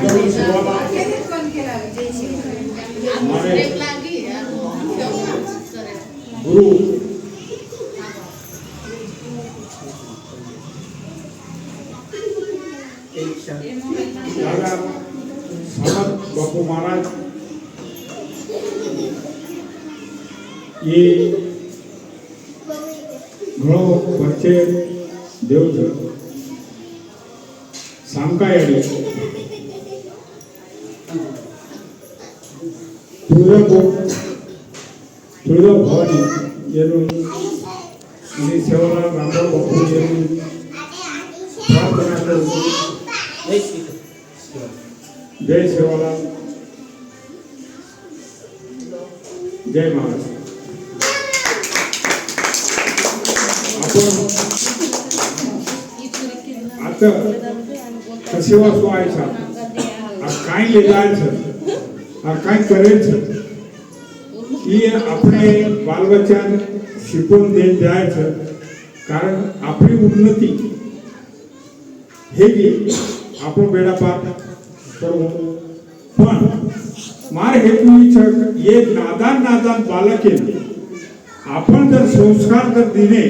आजवर शिवाला हमारे गुरु दादा समर्थ बापू महाराज ये घणो परिचय देव छे सामकायाडी तुळजा भवानी एनु श्री सेवालाल रामराव बापू एनु प्रार्थना करू जय सेवालाल जय महाराज आपण आता सेवा सोहायचा काय लिहायचं काय करायचं ही आपले बालवचन शिकून देत जायचं कारण आपली उन्नती हे आपण बेडा पार करू पण मार हेतू ये नादान बालक आपण जर संस्कार जर दिले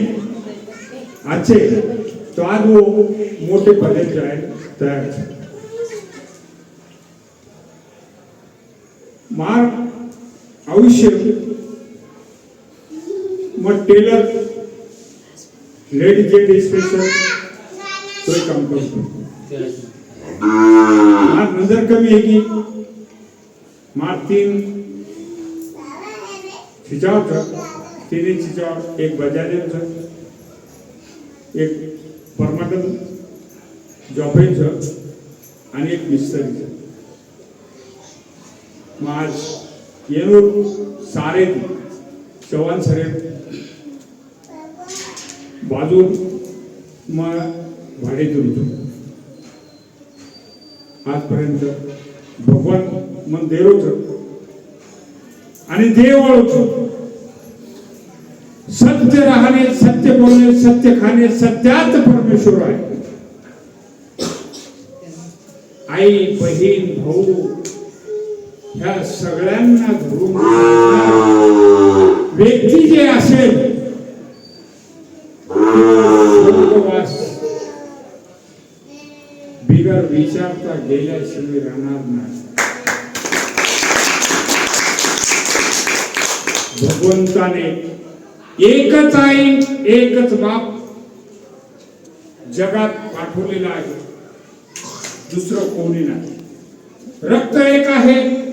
अच्छे तो आज वो मोठे पदे जाए तयार मार आयुष्य मग टेलर लेडीज जेंट स्पेशल तो काम करतो मार नजर कमी है कि मार तीन खिंचाव था तीन खिंचाव एक बजाज था एक परमानंट जॉबेज आणि एक मिस्त्री आज येनो सारे चव्हाण सरे बाजू मग भाडे तुमचं आजपर्यंत भगवान मन देव आणि देव सत्य राहणे सत्य बोलणे सत्य खाणे सत्यात परमेश्वर आहे आई बहीण भाऊ ह्या सगळ्यांना धरून व्यक्ती जे असेल बिगर विचारता गेल्याशिवाय राहणार नाही भगवंताने एकच आई एकच बाप जगात पाठवलेला आहे दुसरं कोणी नाही रक्त एक आहे